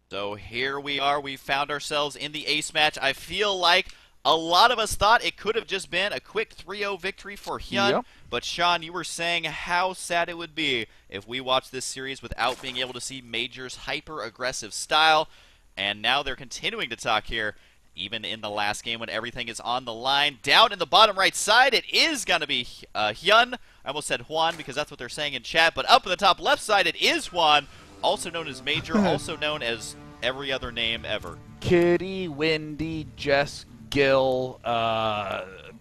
So here we are. We found ourselves in the ace match. I feel like a lot of us thought it could have just been a quick 3-0 victory for Hyun. Yep. But Sean, you were saying how sad it would be if we watched this series without being able to see Major's hyper-aggressive style. And now they're continuing to talk here. Even in the last game when everything is on the line. Down in the bottom right side, it is going to be Hyun. I almost said Juan because that's what they're saying in chat. But up in the top left side, it is Juan, also known as Major, also known as every other name ever. Kitty, Windy, Jess, Gill,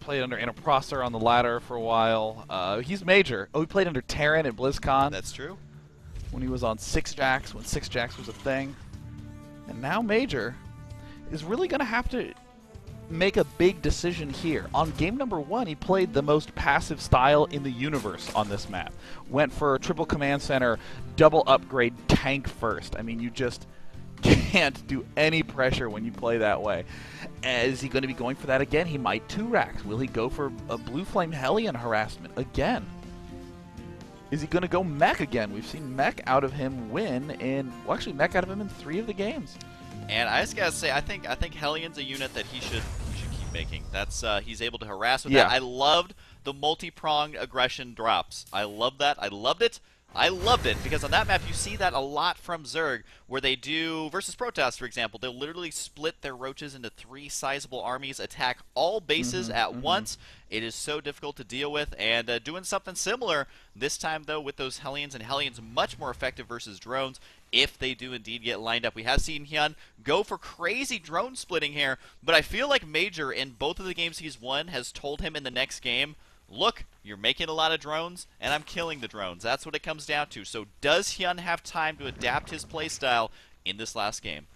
played under Anaprosser on the ladder for a while. He's Major. Oh, he played under Terran at BlizzCon. That's true. When he was on Six Jacks, when Six Jacks was a thing. And now Major is really going to have to make a big decision here. On game number 1, he played the most passive style in the universe on this map. Went for a triple command center, double upgrade, tank first. I mean, you just can't do any pressure when you play that way. Is he going to be going for that again? He might 2-racks. Will he go for a Blue Flame Hellion harassment again? Is he going to go mech again? We've seen mech out of him win in, well, actually mech out of him in 3 of the games. And I just gotta say, I think Hellion's a unit that he should keep making. That's he's able to harass with that. I loved the multi-pronged aggression drops. I love that. I loved it. I loved it because on that map you see that a lot from Zerg, where they do versus Protoss, for example. They'll literally split their roaches into 3 sizable armies, attack all bases at once. It is so difficult to deal with, and doing something similar this time though with those Hellions, and Hellions much more effective versus drones if they do indeed get lined up. We have seen Hyun go for crazy drone splitting here, but I feel like Major in both of the games he's won has told him in the next game, look, you're making a lot of drones, and I'm killing the drones. That's what it comes down to. So does Hyun have time to adapt his playstyle in this last game?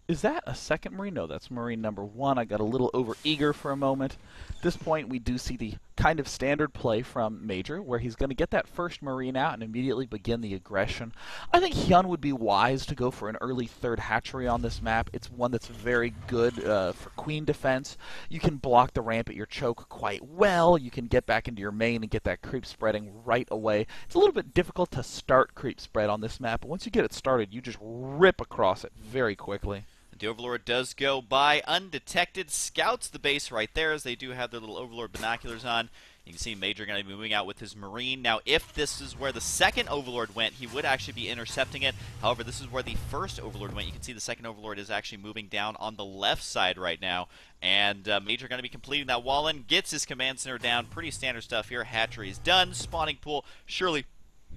Is that a second Marine? No, that's Marine number 1. I got a little over-eager for a moment. At this point, we do see the kind of standard play from Major, where he's going to get that first Marine out and immediately begin the aggression. I think Hyun would be wise to go for an early 3rd hatchery on this map. It's one that's very good for Queen defense. You can block the ramp at your choke quite well. You can get back into your main and get that creep spreading right away. It's a little bit difficult to start creep spread on this map, but once you get it started, you just rip across it very quickly. The Overlord does go by undetected, scouts the base right there as they do have their little Overlord binoculars on. You can see Major going to be moving out with his Marine. Now, if this is where the second Overlord went, he would actually be intercepting it. However, this is where the first Overlord went. You can see the second Overlord is actually moving down on the left side right now. And Major going to be completing that wall in, gets his command center down. Pretty standard stuff here. Hatchery is done. Spawning pool surely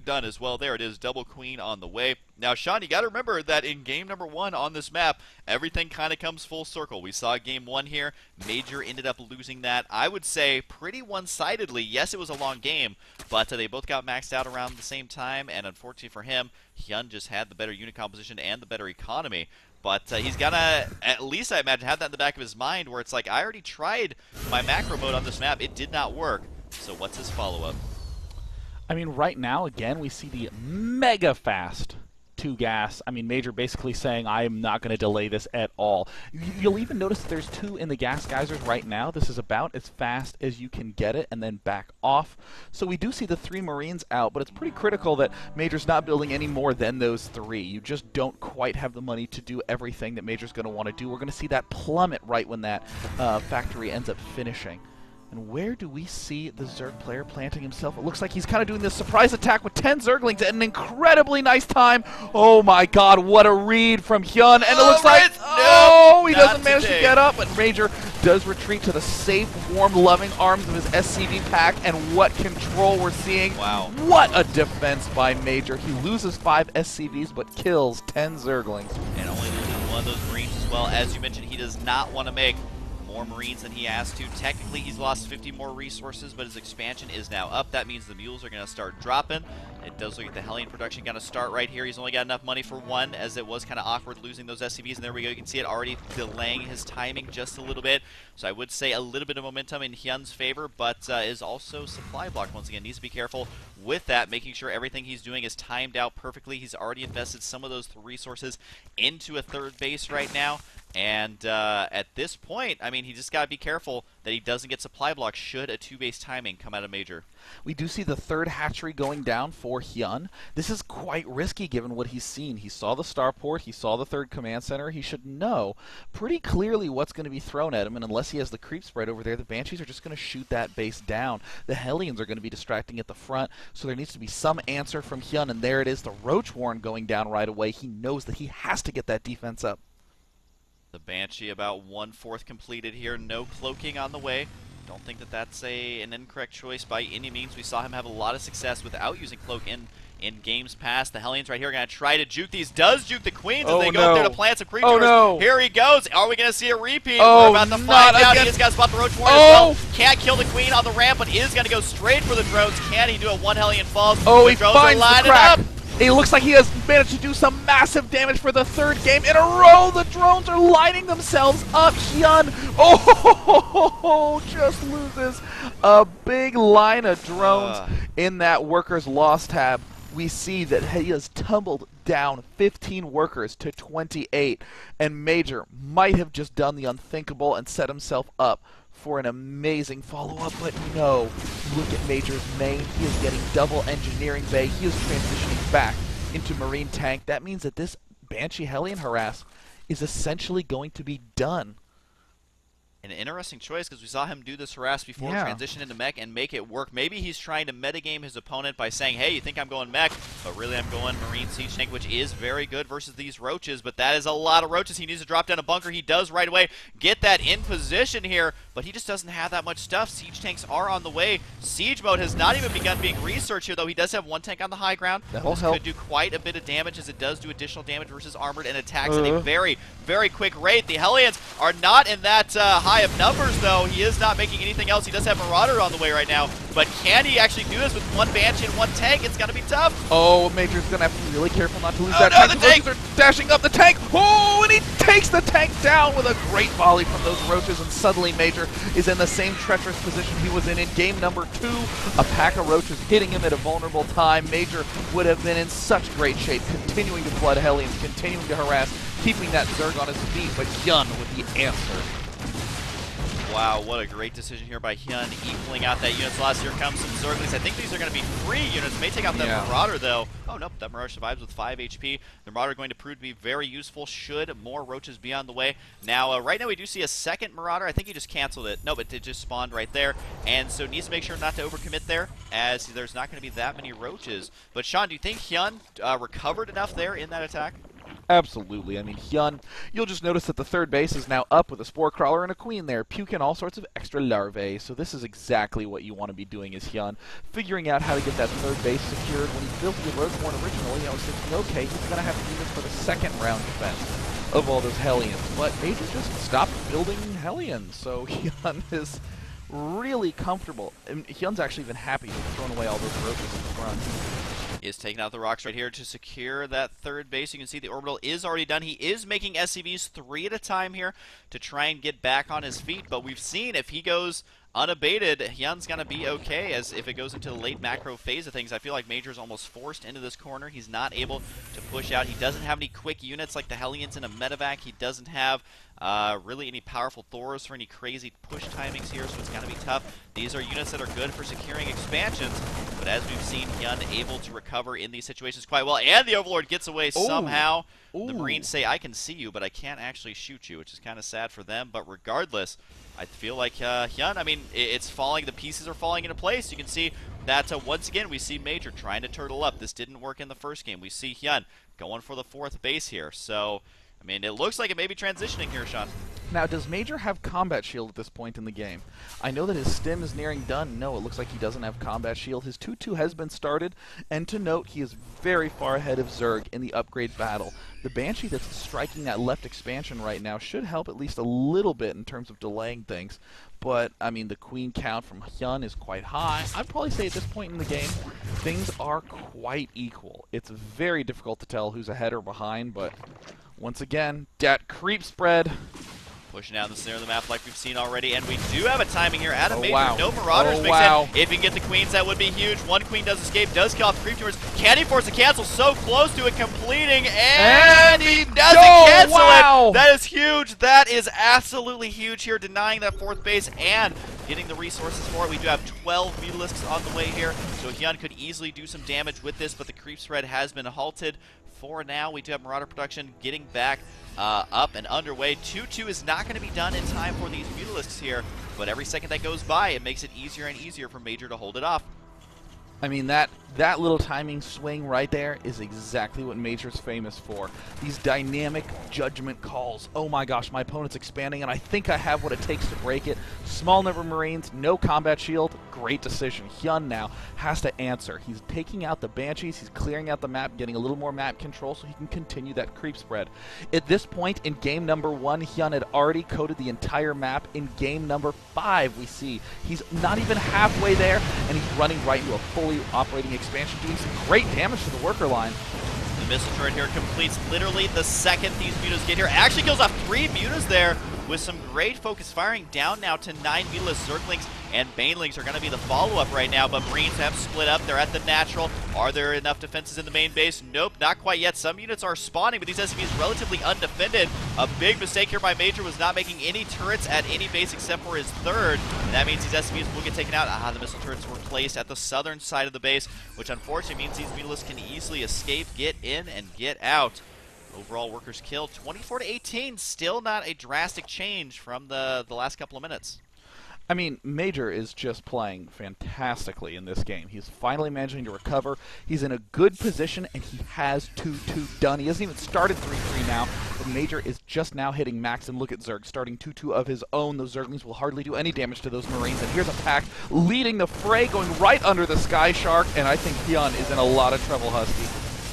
done as well. There it is, double queen on the way. Now, Sean, you got to remember that in game number 1 on this map, everything kind of comes full circle. We saw game 1 here. Major ended up losing that, I would say, pretty one-sidedly. Yes, it was a long game, but they both got maxed out around the same time, and unfortunately for him, Hyun just had the better unit composition and the better economy. But he's gonna, at least I imagine, have that in the back of his mind where it's like, I already tried my macro mode on this map. It did not work. So what's his follow-up? I mean, right now, again, we see the mega fast 2 gas. I mean, Major basically saying, I am not going to delay this at all. You'll even notice that there's 2 in the gas geysers right now. This is about as fast as you can get it and then back off. So we do see the 3 Marines out, but it's pretty critical that Major's not building any more than those 3. You just don't quite have the money to do everything that Major's going to want to do. We're going to see that plummet right when that factory ends up finishing. And where do we see the Zerg player planting himself? It looks like he's kind of doing this surprise attack with 10 Zerglings at an incredibly nice time. Oh my god, what a read from Hyun. And it looks like, he doesn't manage to get up. But Major does retreat to the safe, warm, loving arms of his SCV pack. And what control we're seeing. Wow. What a defense by Major. He loses 5 SCVs but kills 10 Zerglings. And only loses one of those Marines as well. As you mentioned, he does not want to make more Marines than he has to. Technically, he's lost 50 more resources, but his expansion is now up. That means the mules are going to start dropping. It does look like the Hellion production going to start right here. He's only got enough money for 1, as it was kind of awkward losing those SCVs. And there we go. You can see it already delaying his timing just a little bit. So I would say a little bit of momentum in Hyun's favor, but is also supply blocked once again. Needs to be careful with that, making sure everything he's doing is timed out perfectly. He's already invested some of those resources into a 3rd base right now. And at this point, I mean, he just got to be careful that he doesn't get supply block should a 2-base timing come out of Major. We do see the third hatchery going down for Hyun. This is quite risky given what he's seen. He saw the starport, he saw the third command center. He should know pretty clearly what's going to be thrown at him, and unless he has the creep spread over there, the Banshees are just going to shoot that base down. The Hellions are going to be distracting at the front, so there needs to be some answer from Hyun, and there it is, the Roach Warren going down right away. He knows that he has to get that defense up. The Banshee about 1/4 completed here. No cloaking on the way. Don't think that that's an incorrect choice by any means. We saw him have a lot of success without using cloak in games past. The Hellions right here are going to try to juke these. Does juke the Queens as they go up there to plant some creatures. Oh, no. Here he goes. Are we going to see a repeat? Oh, we're about to find out. He just got to spot the Roach Warren as well. Can't kill the Queen on the ramp, but is going to go straight for the drones. Can he do it? One Hellion falls. Oh, the he drones finds are lining the crack. up. It looks like he has managed to do some massive damage for the third game in a row. The drones are lining themselves up. Hyun, just loses a big line of drones in that workers loss tab. We see that he has tumbled down 15 workers to 28, and Major might have just done the unthinkable and set himself up for an amazing follow-up, but no. Look at Major's main. He is getting double engineering bay. He is transitioning back into Marine tank. That means that this Banshee Hellion harass is essentially going to be done. An interesting choice because we saw him do this harass before, transition into mech and make it work. Maybe he's trying to metagame his opponent by saying, hey, you think I'm going mech, but really I'm going Marine Siege Tank, which is very good versus these roaches, but that is a lot of roaches. He needs to drop down a bunker. He does right away get that in position here, but he just doesn't have that much stuff. Siege tanks are on the way. Siege mode has not even begun being researched here, though. He does have one tank on the high ground. That'll this help. could do quite a bit of damage as it does do additional damage versus armored and attacks at a very, very quick rate. The Hellions are not in that high of numbers, though. He is not making anything else. He does have Marauder on the way right now, but can he actually do this with one Banshee and one tank? It's going to be tough. Oh, Major's going to have to be really careful not to lose that tank. tank. The roaches are dashing up the tank. Oh, and he takes the tank down with a great volley from those roaches, and suddenly Major is in the same treacherous position he was in game number 2. A pack of roaches hitting him at a vulnerable time. Major would have been in such great shape, continuing to flood Hellions, continuing to harass, keeping that Zerg on his feet, but Hyun with the answer. Wow, what a great decision here by Hyun, equaling out that unit's loss. Here comes some Zerglings. I think these are going to be free units. May take out that Marauder, though. Oh, nope, that Marauder survives with 5 HP. The Marauder going to prove to be very useful should more roaches be on the way. Now, right now we do see a second Marauder. I think he just canceled it. No, but it just spawned right there. And so needs to make sure not to overcommit there, as there's not going to be that many roaches. But Sean, do you think Hyun recovered enough there in that attack? Absolutely. I mean, Hyun, you'll just notice that the third base is now up with a Spore Crawler and a Queen there, puking all sorts of extra larvae. So this is exactly what you want to be doing as Hyun, figuring out how to get that third base secured. When he built the Roach Warren originally, I was thinking, okay, he's going to have to do this for the second round defense of all those Hellions. But Major just stopped building Hellions, so Hyun is really comfortable. And Hyun's actually been happy with throwing away all those roaches in the front. Is taking out the rocks right here to secure that third base. You can see the orbital is already done. He is making SCVs 3 at a time here to try and get back on his feet, but we've seen if he goes unabated, Hyun's going to be okay, as if it goes into the late macro phase of things. I feel like Major's almost forced into this corner. He's not able to push out. He doesn't have any quick units like the Hellions in a medevac. He doesn't have really any powerful Thors for any crazy push timings here, so it's going to be tough. These are units that are good for securing expansions, but as we've seen, Hyun able to recover in these situations quite well, and the Overlord gets away somehow. The Marines say, I can see you, but I can't actually shoot you, which is kind of sad for them, but regardless, I feel like Hyun, I mean, it's falling, the pieces are falling into place. You can see that once again, we see Major trying to turtle up. This didn't work in the first game. We see Hyun going for the 4th base here, so I mean, it looks like it may be transitioning here, Sean. Now, does Major have Combat Shield at this point in the game? I know that his stim is nearing done. No, it looks like he doesn't have Combat Shield. His 2-2 has been started, and to note, he is very far ahead of Zerg in the upgrade battle. The Banshee that's striking that left expansion right now should help at least a little bit in terms of delaying things. But, I mean, the Queen count from Hyun is quite high. I'd probably say at this point in the game, things are quite equal. It's very difficult to tell who's ahead or behind, but once again, that creep spread. Pushing down the center of the map like we've seen already, and we do have a timing here at a Major. Wow. No Marauders mixed Wow. in. If he can get the Queens, that would be huge. One Queen does escape, does kill off the creep tumors. Can he force a cancel? So close to it completing, and he doesn't cancel it. That is huge. That is absolutely huge here, denying that 4th base and getting the resources for it. We do have 12 Mutalisks on the way here, so Hyun could easily do some damage with this, but the creep spread has been halted. For now, we do have Marauder production getting back up and underway. 2-2 is not going to be done in time for these Mutalisks here, but every second that goes by, it makes it easier and easier for Major to hold it off. I mean, that little timing swing right there is exactly what Major's famous for. These dynamic judgment calls. Oh my gosh, my opponent's expanding, and I think I have what it takes to break it. Small number of Marines, no combat shield. Great decision. Hyun now has to answer. He's taking out the Banshees. He's clearing out the map, getting a little more map control so he can continue that creep spread. At this point in game number 1, Hyun had already coated the entire map. In game number 5, we see he's not even halfway there, and he's running right into a fully operating expansion, doing some great damage to the worker line. The missile turret here completes literally the second these mutas get here. Actually kills off 3 mutas there with some great focus firing, down now to 9 mutalist Zerglings, and Banelings are going to be the follow-up right now, but Marines have split up. They're at the natural. Are there enough defenses in the main base? Nope, not quite yet. Some units are spawning, but these SCVs relatively undefended. A big mistake here by Major was not making any turrets at any base except for his 3rd, and that means these SCVs will get taken out. The missile turrets were placed at the southern side of the base, which unfortunately means these mutalisks can easily escape, get in, and get out. Overall workers killed 24-18, still not a drastic change from the last couple of minutes. I mean, Major is just playing fantastically in this game. He's finally managing to recover. He's in a good position, and he has 2-2 done. He hasn't even started 3-3 now, but Major is just now hitting max, and look at Zerg starting 2-2 of his own. Those Zerglings will hardly do any damage to those Marines, and here's a pack leading the fray, going right under the Sky Shark, and I think Hyun is in a lot of trouble, Husky.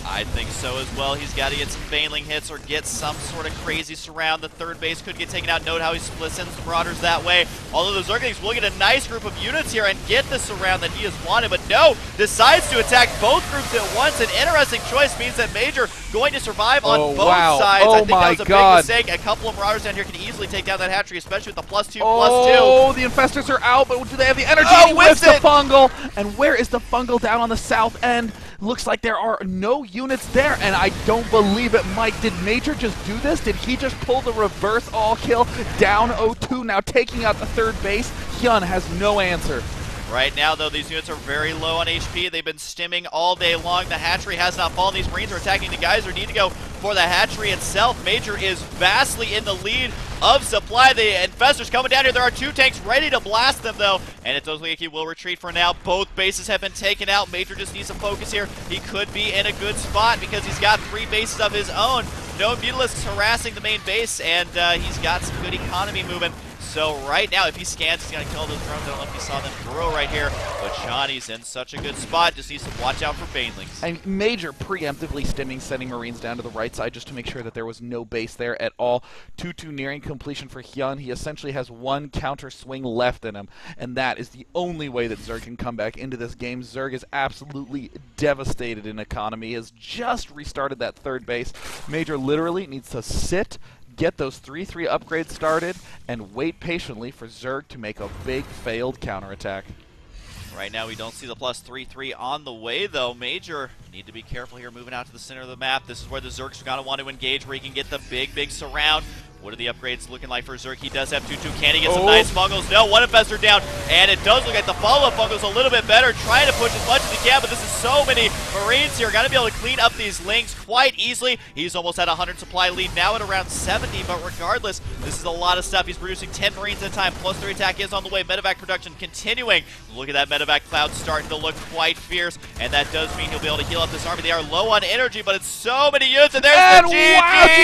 I think so as well. He's got to get some Baneling hits or get some sort of crazy surround. The 3rd base could get taken out. Note how he splits in some Marauders that way. Although the Zerglings will get a nice group of units here and get the surround that he has wanted. But no, decides to attack both groups at once. An interesting choice means that Major going to survive on both sides. I think that was a big mistake. A couple of Marauders down here can easily take down that hatchery, especially with the +2/+2. Oh, the Infestors are out, but do they have the energy? Oh, he whiffs the Fungal. And where is the Fungal down on the south end? Looks like there are no units there, and I don't believe it, Mike. Did Major just do this? Did he just pull the reverse all-kill down 0-2, now taking out the 3rd base? Hyun has no answer. Right now, though, these units are very low on HP. They've been stimming all day long. The hatchery has not fallen. These Marines are attacking the Geyser. Need to go for the hatchery itself. Major is vastly in the lead of supply. The Infestors coming down here. There are 2 tanks ready to blast them, though. And it does look like he will retreat for now. Both bases have been taken out. Major just needs some focus here. He could be in a good spot because he's got 3 bases of his own. No Mutalisks harassing the main base, and he's got some good economy moving. So right now, if he scans, he's going to kill those drones. I don't know if you saw them grow right here, but Johnny's in such a good spot. Just needs to watch out for Banelings. And Major preemptively stimming, sending Marines down to the right side just to make sure that there was no base there at all. 2-2 nearing completion for Hyun. He essentially has 1 counter swing left in him, and that is the only way that Zerg can come back into this game. Zerg is absolutely devastated in economy. He has just restarted that 3rd base. Major literally needs to sit, get those 3-3 upgrades started, and wait patiently for Zerg to make a big failed counterattack. Right now we don't see the +3/3 on the way, though. Major need to be careful here moving out to the center of the map. This is where the Zergs are going to want to engage, where he can get the big surround. What are the upgrades looking like for Zerg? He does have 2-2. Can he get some nice Fungals? No, 1 Infestor down, and it does look like the follow-up Fungal's a little bit better, trying to push as much as he can, but this is so many Marines here. Got to be able to clean up these links quite easily. He's almost at 100 supply lead, now at around 70, but regardless, this is a lot of stuff. He's producing 10 Marines at a time. +3 attack is on the way. Medevac production continuing. Look at that Medevac cloud starting to look quite fierce, and that does mean he'll be able to heal up this army. They are low on energy, but it's so many units, and there's the GG!